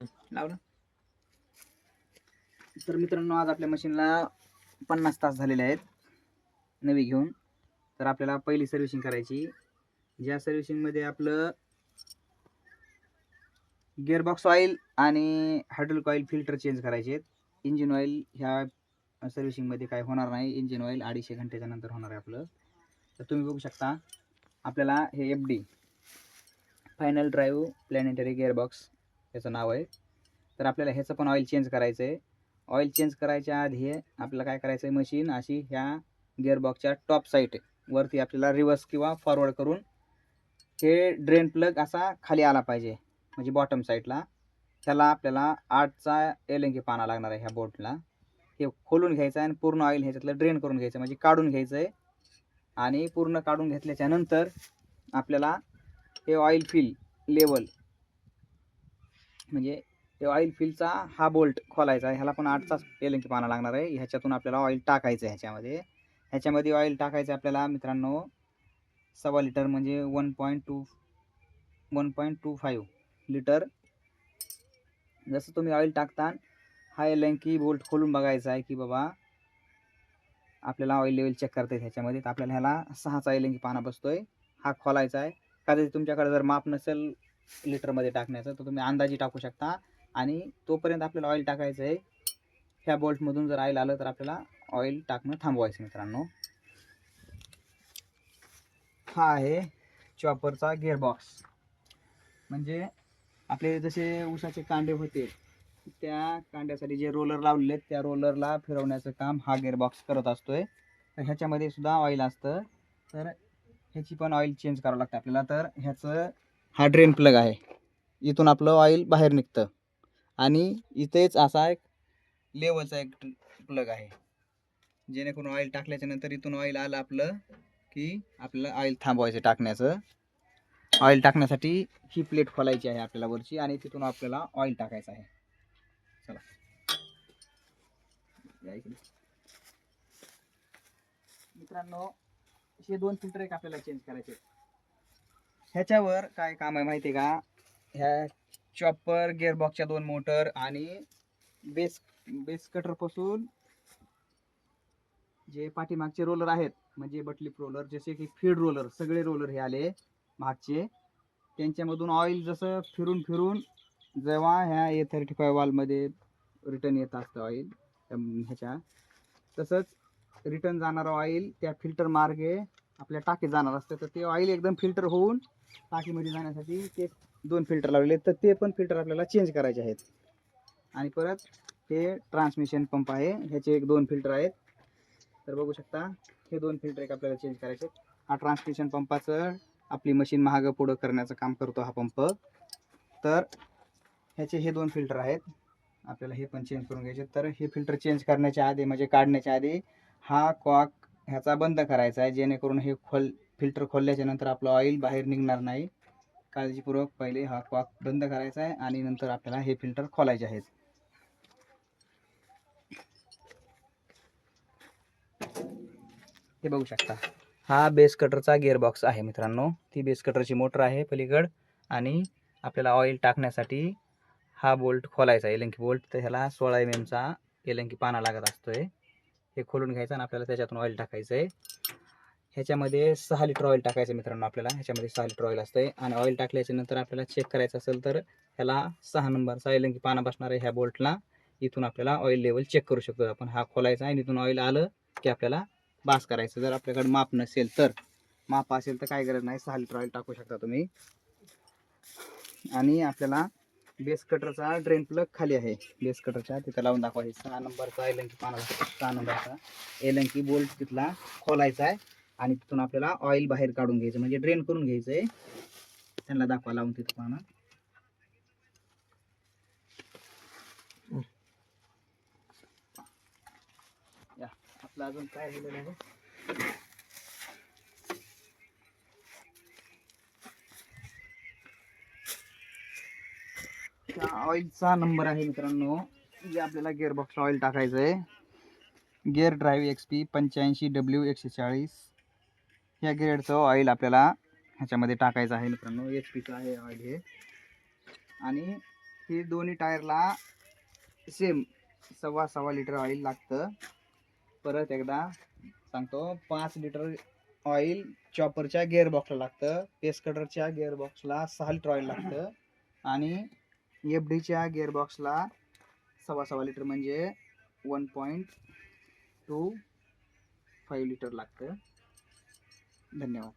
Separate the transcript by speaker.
Speaker 1: लावलं. तर मित्रांनो, आज आपल्या मशीनला 50 तास झालेले आहेत नवी घेऊन. तर आपल्याला पहिली सर्व्हिसिंग करायची. ज्या सर्व्हिसिंगमध्ये आपलं गिअरबॉक्स ऑइल आणि हायड्रोलिक ऑइल फिल्टर चेंज करायचे आहेत. इंजिन ऑइल ह्या सर्व्हिसिंगमध्ये काय होणार नाही. इंजिन ऑइल 250 घंट्याच्या नंतर होणार आहे आपलं. तर तुम्ही बघू शकता, आपल्याला हे FD final drive planetary gearbox याचं नाव आहे. तर आपल्याला ह्याचं पण ऑइल चेंज करायचं आहे. ऑइल चेंज करायच्या आधी आपल्याला काय करायचं आहे, मशीन अशी ह्या गिअरबॉक्सच्या टॉप साईड वरती आपल्याला रिव्हर्स किंवा फॉरवर्ड करून हे ड्रेन प्लग असा खाली आला पाहिजे, म्हणजे बॉटम साईडला. त्याला आपल्याला 8चा एलंकी पाना लागणार आहे ह्या बोल्टला. हे खोलून घ्यायचं आहे आणि पूर्ण ऑइल ह्याच्यातलं ड्रेन करून घ्यायचं, म्हणजे काढून घ्यायचं आहे. आणि पूर्ण काढून घेतल्याच्या नंतर आपल्याला हे ऑइल फिल लेवल, म्हणजे ते ऑइल फिलचा हा बोल्ट खोलायचा आहे. ह्याला पण 8चाच एलंकी पाना लागणार आहे. ह्याच्यातून आपल्याला ऑइल टाकायचं आहे. ह्याच्यामध्ये ऑइल टाकायचं आपल्याला मित्रांनो 1.25 लिटर, म्हणजे 1.25 लिटर. जसं तुम्ही ऑइल टाकता, हा एलंकी बोल्ट खोलून बघायचा आहे की बाबा आपल्याला ऑइल लेवल चेक करता येईल ह्याच्यामध्ये. तर आपल्याला ह्याला 6चा एलंकी पाना बसतोय, हा खोलायचा आहे. कदाचित तुमच्याकडे जर माप नसेल लिटरमध्ये टाकण्याचं, तर तुम्ही अंदाजी टाकू शकता. आणि तोपर्यंत आपल्याला ऑइल टाकायचं आहे. ह्या बोल्टमधून जर ऑइल आलं तर आपल्याला ऑइल टाकणं थांबवायचं मित्रांनो. हा आहे चॉपरचा गिअरबॉक्स. म्हणजे आपले जसे ऊसाचे कांडे होते, त्या कांड्यासाठी जे रोलर लावलेले आहेत, त्या रोलरला फिरवण्याचं काम हा गिअरबॉक्स करत असतोय. तर ह्याच्यामध्ये सुद्धा ऑइल असतं. तर ह्याची पण ऑइल चेंज करावं लागतं आपल्याला. तर ह्याचं हा ड्रेन प्लग आहे, इथून आपलं ऑइल बाहेर निघतं. आणि इथेच असा एक लेवलचा एक प्लग आहे, जेणेकरून ऑइल टाकल्याच्या नंतर इथून ऑइल आलं आपलं की आपल्याला ऑइल थांबवायचं टाकण्याचं. ऑइल टाकण्यासाठी ही प्लेट खोलायची आहे आपल्याला वरची, आणि तिथून आपल्याला ऑइल टाकायचं आहे. चला मित्रांनो, हे 2 फिल्टर एक आपल्याला चेंज करायचे. ह्याच्यावर काय काम आहे माहिती आहे का? ह्या चॉपर गिअरबॉक्सच्या 2 मोटर आणि बेस कटर पासून जे पाठीमागचे रोलर आहेत, म्हणजे बटलिप रोलर, जसे की फीड रोलर, सगळे रोलर हे आले मागचे. त्यांच्यामधून ऑइल जसं फिरून फिरून जेव्हा ह्या A35 वालमध्ये रिटर्न येत असतं ऑइल ह्याच्या, तसंच रिटर्न जाणारं ऑइल त्या फिल्टर मार्गे आपल्या टाकीत जाणार असतं. तर ते ऑइल एकदम फिल्टर होऊन टाकीमध्ये जाण्यासाठी ते 2 फिल्टर लावलेले, तर ते पण फिल्टर आपल्याला चेंज करायचे आहेत. आणि परत हे ट्रान्समिशन पंप आहे, ह्याचे एक 2 फिल्टर आहेत. तर बघू शकता, हे 2 फिल्टर एक आपल्याला चेंज करायचे. हा ट्रान्समिशन पंपाचं आपली मशीन मागं पुढं करण्याचं काम करतो हा पंप. तर ह्याचे हे 2 फिल्टर आहेत, आपल्याला हे पण चेंज करून घ्यायचे. तर हे फिल्टर चेंज करण्याच्या आधी, म्हणजे काढण्याच्या आधी, हा कॉक ह्याचा बंद करायचा आहे, जेणेकरून हे फिल्टर खोलल्याच्या नंतर आपलं ऑइल बाहेर निघणार नाही. काळजीपूर्वक पहिले हा कॉक बंद करायचा आहे आणि नंतर आपल्याला हे फिल्टर खोलायचे आहेत. हे बघू शकता, हा बेस कटरचा गिअरबॉक्स आहे मित्रांनो. ती बेस कटरची मोटर आहे पलीकड, आणि आपल्याला ऑइल टाकण्यासाठी हा बोल्ट खोलायचा, एलंकी बोल्ट. तर ह्याला 16 mm चा एलंकी पाना लागत असतोय. हे खोलून घ्यायचं आणि आपल्याला त्याच्यातून ऑइल टाकायचं आहे. ह्याच्यामध्ये 6 लिटर ऑइल टाकायचं मित्रांनो आपल्याला. ह्याच्यामध्ये 6 लिटर ऑइल असतंय. आणि ऑइल टाकल्याच्या नंतर आपल्याला चेक करायचं असेल तर ह्याला 6 नंबरचा एलंकी पाना बसणार आहे ह्या बोल्टला. इथून आपल्याला ऑइल लेवल चेक करू शकतो आपण. हा खोलायचा आहे आणि इथून ऑइल आलं की आपल्याला बास करायचं. जर आपल्याकडे माप नसेल तर, माप असेल तर काय गरज नाही, 6 लिटर ऑइल टाकू शकता तुम्ही. आणि आपल्याला बेस कटरचा ड्रेन प्लग खाली आहे, बेस कटरच्या तिथं लावून दाखवायचं. 6 नंबरचा एलंकी पाना, 6 नंबरचा एलंकी बोल्ट तिथला खोलायचा आहे. आणि तिथून आपल्याला ऑइल बाहेर काढून घ्यायचं, म्हणजे ड्रेन करून घ्यायचं आहे. त्यांना दाखवा लावून तिथं पाना. या आपलं अजून काय झालेलं आहे, ऑइलचा नंबर आहे मित्रांनो, जे आपल्याला गिअरबॉक्सला ऑइल टाकायचं आहे. गिअर ड्राईव्ह XP 85W140 ह्या गिअरचं ऑइल आपल्याला ह्याच्यामध्ये टाकायचं आहे मित्रांनो. HPचं आहे ऑइल हे. आणि हे दोन्ही टायरला सेम 1.25 लिटर ऑइल लागतं. परत एकदा सांगतो, 5 लिटर ऑइल चॉपरच्या गिअरबॉक्सला लागतं. पेस कटरच्या गिअरबॉक्सला 6 लिटर ऑइल लागतं आणि FDच्या गिअरबॉक्सला 1.25 लिटर म्हणजे 1.25 लिटर लागतं. धन्यवाद.